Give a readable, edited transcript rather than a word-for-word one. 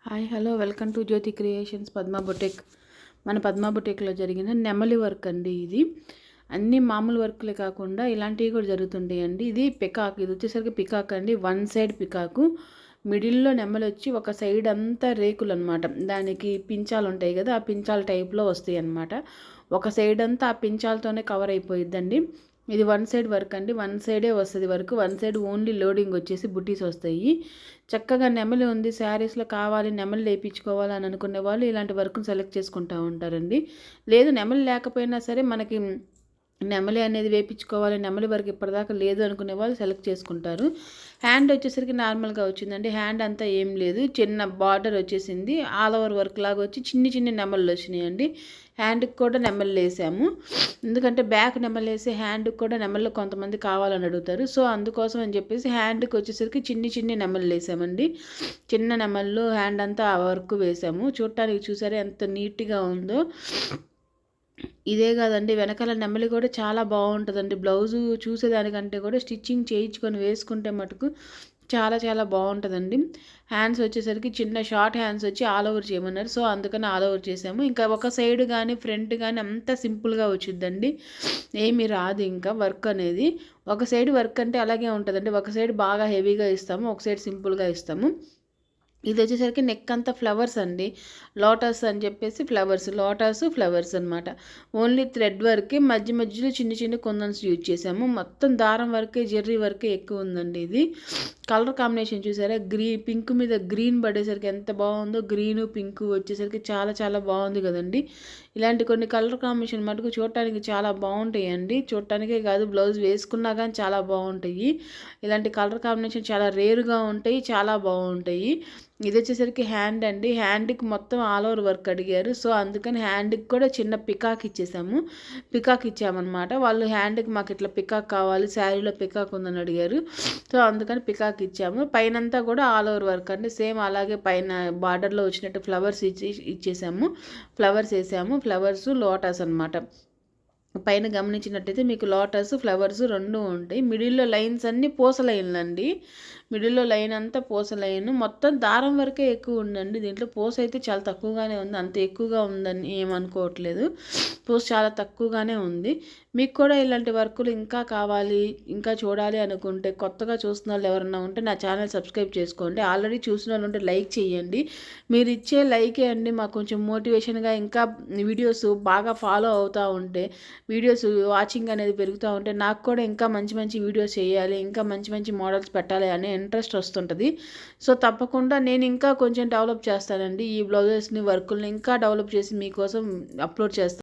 Hi hello welcome to Jyothi creations Padma boutique. మన పద్మా బొటెక్లో జరిగిన నెమలి వర్క్ అండి. ఇది అన్ని మామూలు వర్క్లే కాకుండా ఇలాంటివి కూడా జరుగుతుంటాయండి. ఇది పికాక్, ఇది వచ్చేసరికి పికాక్ అండి. వన్ సైడ్ పికాకు, మిడిల్లో నెమలి వచ్చి ఒక సైడ్ అంతా రేకులు అనమాట. దానికి పించాలు ఉంటాయి కదా, ఆ పించాల టైప్లో వస్తాయి అన్నమాట. ఒక సైడ్ అంతా ఆ పించాలతోనే కవర్ అయిపోయిద్దండి. ఇది వన్ సైడ్ వర్క్ అండి. వన్ సైడే వస్తుంది work. One side only loading వచ్చేసి బుటీస్ వస్తాయి. చక్కగా నెమలి ఉంది, శారీస్లో కావాలి నెమలి లేపించుకోవాలి అని అనుకునే వాళ్ళు ఇలాంటి వర్క్ను సెలెక్ట్ చేసుకుంటూ ఉంటారండి. లేదు నెమలి లేకపోయినా సరే మనకి నెమలి అనేది వేపించుకోవాలి, నెమలి వరకు ఇప్పటిదాకా లేదు అనుకునే వాళ్ళు సెలెక్ట్ చేసుకుంటారు. హ్యాండ్ వచ్చేసరికి నార్మల్గా వచ్చిందండి. హ్యాండ్ అంతా ఏం లేదు, చిన్న బార్డర్ వచ్చేసింది. ఆల్ ఓవర్ వర్క్ లాగా వచ్చి చిన్ని చిన్ని నెమళ్ళు వచ్చినాయండి. హ్యాండ్కి కూడా నెమళ్ళు వేసాము, ఎందుకంటే బ్యాక్ నెమళ్ళు వేసి హ్యాండ్కి కూడా నెమళ్ళు కొంతమంది కావాలని అడుగుతారు. సో అందుకోసం అని చెప్పేసి హ్యాండ్కి వచ్చేసరికి చిన్ని చిన్ని నెమళ్ళు వేసామండి. చిన్న నెమళ్ళు హ్యాండ్ అంతా ఆ వర్క్ వేసాము. చూడటానికి చూసారా ఎంత నీట్గా ఉందో. ఇదే కాదండి, వెనకాల నెమలి కూడా చాలా బాగుంటుందండి. బ్లౌజు చూసేదానికంటే కూడా స్టిచ్చింగ్ చేయించుకొని వేసుకుంటే మటుకు చాలా చాలా బాగుంటుందండి. హ్యాండ్స్ వచ్చేసరికి చిన్న షార్ట్ హ్యాండ్స్ వచ్చి ఆల్ ఓవర్ చేయమన్నారు. సో అందుకని ఆల్ ఓవర్ చేసాము. ఇంకా ఒక సైడ్ కానీ ఫ్రంట్ కానీ అంతా సింపుల్గా వచ్చిద్దండి, ఏమీ రాదు ఇంకా వర్క్ అనేది. ఒక సైడ్ వర్క్ అంటే అలాగే ఉంటుందండి. ఒక సైడ్ బాగా హెవీగా ఇస్తాము, ఒక సైడ్ సింపుల్గా ఇస్తాము. ఇది వచ్చేసరికి నెక్ అంతా ఫ్లవర్స్ అండి. లోటస్ అని చెప్పేసి ఫ్లవర్స్ అనమాట. ఓన్లీ థ్రెడ్ వర్కే, మధ్య మధ్యలో చిన్న చిన్న కుందన్స్ యూజ్ చేసాము. మొత్తం దారం వర్కే, జెర్రీ వర్కే ఎక్కువ ఉందండి. ఇది కలర్ కాంబినేషన్ చూసారా, పింక్ మీద గ్రీన్ పడేసరికి ఎంత బాగుందో. గ్రీను పింక్ వచ్చేసరికి చాలా చాలా బాగుంది కదండి. ఇలాంటి కొన్ని కలర్ కాంబినేషన్ మటుకు చూడటానికి చాలా బాగుంటాయండి. చూడటానికే కాదు, బ్లౌజ్ వేసుకున్నా కానీ చాలా బాగుంటాయి. ఇలాంటి కలర్ కాంబినేషన్ చాలా రేరుగా ఉంటాయి, చాలా బాగుంటాయి. ఇది వచ్చేసరికి హ్యాండ్ అండి. హ్యాండ్కి మొత్తం ఆల్ ఓవర్ వర్క్ అడిగారు. సో అందుకని హ్యాండ్కి కూడా చిన్న పికాక్ ఇచ్చామన్నమాట. వాళ్ళు హ్యాండ్కి మాకు ఇట్లా పికాక్ కావాలి, శారీలో పికాక్ ఉందని అడిగారు. సో అందుకని పికాక్ ఇచ్చాము. పైనంతా కూడా ఆల్ ఓవర్ వర్క్ అండి. సేమ్ అలాగే పైన బార్డర్లో వచ్చినట్టు ఫ్లవర్స్ ఇచ్చేసాము. ఫ్లవర్స్ వేసాము. ఫ్లవర్స్ లోటస్ అనమాట. పైన గమనించినట్టయితే మీకు లోటస్ ఫ్లవర్స్ రెండు ఉంటాయి. మిడిల్లో లైన్స్ అన్నీ పూస లైన్లు అండి. మిడిల్లో లైన్ అంతా పూస లైన్. మొత్తం దారం వరకే ఎక్కువ ఉందండి. దీంట్లో పూస అయితే చాలా తక్కువగానే ఉంది, అంత ఎక్కువగా ఉందని ఏమనుకోవట్లేదు. పూస చాలా తక్కువగానే ఉంది. మీకు కూడా ఇలాంటి వర్కులు ఇంకా కావాలి, ఇంకా చూడాలి అనుకుంటే, కొత్తగా చూస్తున్న వాళ్ళు ఎవరన్నా ఉంటే నా ఛానల్ సబ్స్క్రైబ్ చేసుకోండి. ఆల్రెడీ చూసిన వాళ్ళు ఉంటే లైక్ చేయండి. మీరు ఇచ్చే లైకే అండి మాకు కొంచెం మోటివేషన్గా, ఇంకా వీడియోస్ బాగా ఫాలో అవుతూ ఉంటే, వీడియోస్ వాచింగ్ అనేది పెరుగుతూ ఉంటే నాకు కూడా ఇంకా మంచి మంచి వీడియోస్ చేయాలి, ఇంకా మంచి మంచి మోడల్స్ పెట్టాలి అనే ఇంట్రెస్ట్ వస్తుంటుంది. సో తప్పకుండా నేను ఇంకా కొంచెం డెవలప్ చేస్తానండి. ఈ బ్లౌజెస్ని, వర్కుల్ని ఇంకా డెవలప్ చేసి మీకోసం అప్లోడ్ చేస్తాను.